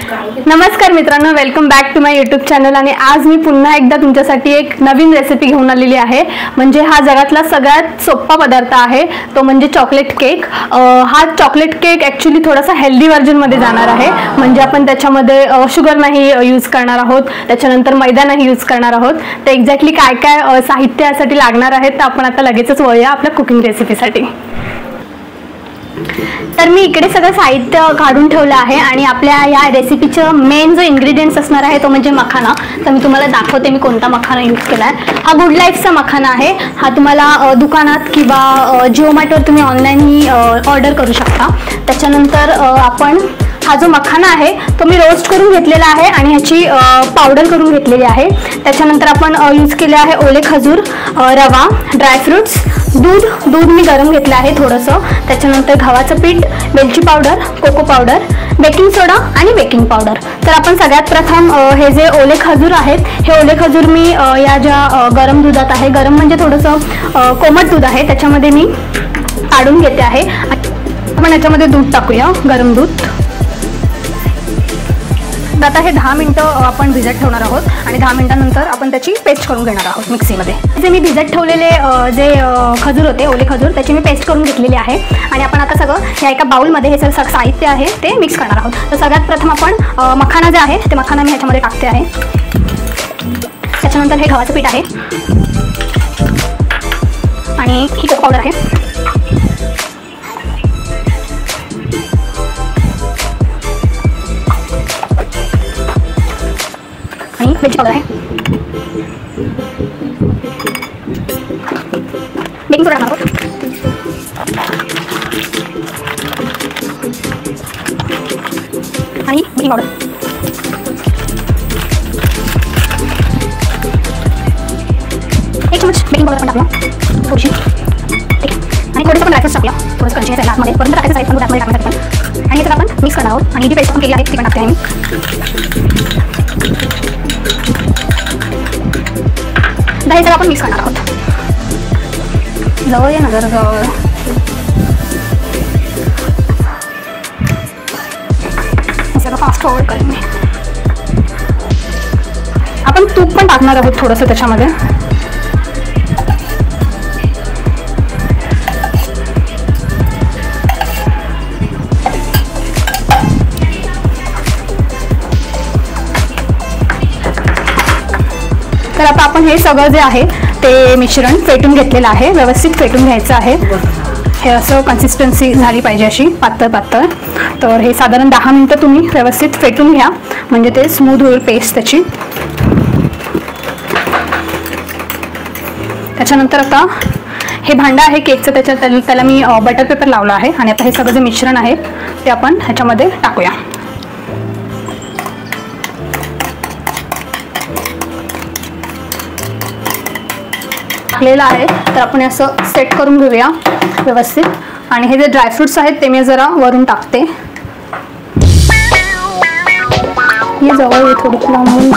नमस्कार मित्रांनो, welcome back to my YouTube channel. आणि आज मी पुन्हा एकदा तुमच्यासाठी एक नवीन रेसिपी घेऊन आलेली आहे। म्हणजे हा जगातला सगळ्यात सोपा पदार्थ आहे, तो म्हणजे चॉकलेट केक। हा चॉकलेट केक ॲक्च्युली थोडासा हेल्दी व्हर्जनमध्ये जाणार आहे। म्हणजे आपण त्याच्यामध्ये शुगर नाही यूज करणार आहोत, त्याच्यानंतर मैदा नाही यूज करणार आहोत। तर एक्झॅक्टली काय काय साहित्य यासाठी लागणार आहे तर आपण आता लगेचच वळूया आपल्या कुकिंग रेसिपीसाठी। तर मी इकडे सगळं साहित्य काढून ठेवलं आहे आणि आपल्या या रेसिपीचं मेन जो इन्ग्रेडियंट्स असणार आहे तो म्हणजे मखाना। तर मी तुम्हाला दाखवते मी कोणता मखाना यूज केला आहे। हा गुड लाईफचा मखाना आहे। हा तुम्हाला दुकानात किंवा जिओमॅटोवर तुम्ही ऑनलाईनही ऑर्डर करू शकता। त्याच्यानंतर आपण हा जो मखाना आहे तो मी रोस्ट करून घेतलेला आहे आणि ह्याची पावडर करून घेतलेली आहे। त्याच्यानंतर आपण यूज केले आहे ओले खजूर, रवा, ड्रायफ्रुट्स, दूध मी गरम घेतलं आहे थोडंसं। त्याच्यानंतर गव्हाचं पीठ, वेलची पावडर, कोको पावडर, बेकिंग सोडा आणि बेकिंग पावडर। तर आपण सगळ्यात प्रथम हे जे ओले खजूर आहेत, हे ओले खजूर मी या ज्या गरम दुधात आहे, गरम म्हणजे थोडंसं कोमट दूध आहे, त्याच्यामध्ये मी काढून घेते आहे। आपण याच्यामध्ये दूध टाकूया, गरम दूध। आता हे 10 मिनिटं आपण भिजत ठेवणार आहोत आणि 10 मिनिटांनंतर आपण त्याची पेस्ट करून घेणार आहोत मिक्सीमध्ये। जे मी भिजत ठेवलेले जे खजूर होते, ओले खजूर, त्याची मी पेस्ट करून घेतलेली आहे। आणि आपण आता सगळं ह्या एका बाउलमध्ये हे सगळं साहित्य आहे ते मिक्स करणार आहोत। तर सगळ्यात प्रथम आपण मखाना जे आहे ते मखाना मी ह्याच्यामध्ये टाकते आहे। त्याच्यानंतर हे गव्हाचं पीठ आहे आणि ही कोको पावडर आहे आणि वेलची पावडर आहे, बेकिंग सोडा टाकणार आहोत आणि बेकिंग पावडर, एक चमच बेकिंग पावडर आपण टाकूया थोडीशी, ठीक आहे। आणि थोडंसं आपण ड्रायफ्रुट्स टाकूया, थोडंसं क्रंची आहे आतमध्ये, परंतु टाकायचं साईड पण आतमध्ये टाकण्यासाठी पण। आणि याच्यात आपण मिक्स करणार आहोत आणि जी पेस्ट आपण केली आहे ती पण टाकते आहे मी। हे सगळं आपण मिक्स करणार आहोत। जवळ ये ना जरा, जवळ सगळं फास्ट फॉरवर्ड करेन मी। आपण तूप पण टाकणार आहोत थोडंसं त्याच्यामध्ये। तर आता आपण हे सगळं जे आहे ते मिश्रण फेटून घेतलेलं आहे, व्यवस्थित फेटून घ्यायचं आहे। हे असं कन्सिस्टन्सी झाली पाहिजे, अशी पातळ पातळ। तर हे साधारण 10 मिनिटं तुम्ही व्यवस्थित फेटून घ्या, म्हणजे ते स्मूथ होईल पेस्ट त्याची। त्याच्यानंतर आता हे भांडं आहे केकचं, त्याला मी बटर पेपर लावला आहे। आणि आता हे सगळं जे मिश्रण आहे ते आपण ह्याच्यामध्ये टाकूया। टाकलेलं आहे तर आपण असं सेट करून घेऊया व्यवस्थित। आणि हे जे ड्रायफ्रुट्स आहेत ते मी जरा वरून टाकते। हे जवळ थोडी लांबून,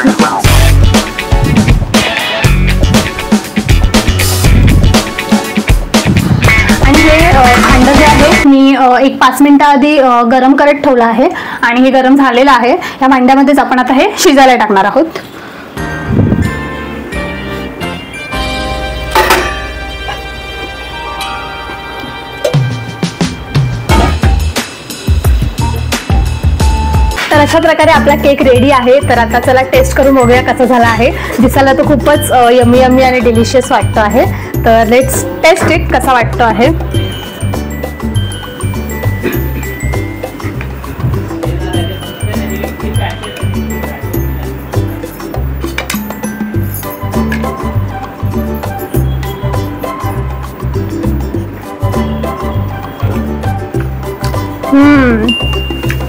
आणि हे भांडं जे आहे मी एक 5 मिनिटं आधी गरम करत ठेवलं आहे आणि हे गरम झालेलं आहे। या भांड्यामध्येच आपण आता हे शिजायला टाकणार आहोत। तर अशा प्रकारे आपला केक रेडी आहे। तर आता चला टेस्ट करून बघूया कसा झाला आहे। दिसायला तो खूपच यम्मी यम्मी आणि डिलिशियस वाटतो आहे। तर लेट्स टेस्ट इट, कसा वाटतो आहे।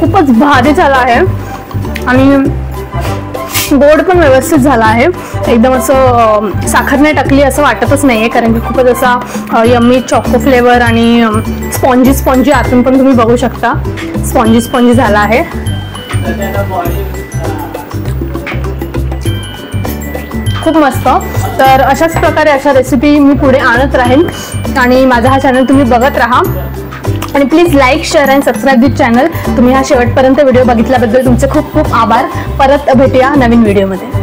खूपच भारी झाला आहे आणि गोड पण व्यवस्थित झाला आहे। एकदम असं साखर नाही टाकली असं वाटतच नाही आहे, कारण की खूपच असा यम्मी चॉको फ्लेवर आणि स्पॉन्जी स्पॉन्जी आतून पण तुम्ही बघू शकता, स्पॉन्जी स्पॉन्जी झाला आहे। खूप मस्त। तर अशाच प्रकारे अशा रेसिपी मी पुढे आणत राहीन आणि माझा हा चॅनल तुम्ही बघत राहा। आणि please like, share and subscribe this channel. तुम्ही हा शेवटपर्यंत व्हिडिओ बघितल्याबद्दल तुमचे खूप खूप आभार. परत भेटूया नवीन व्हिडिओमध्ये.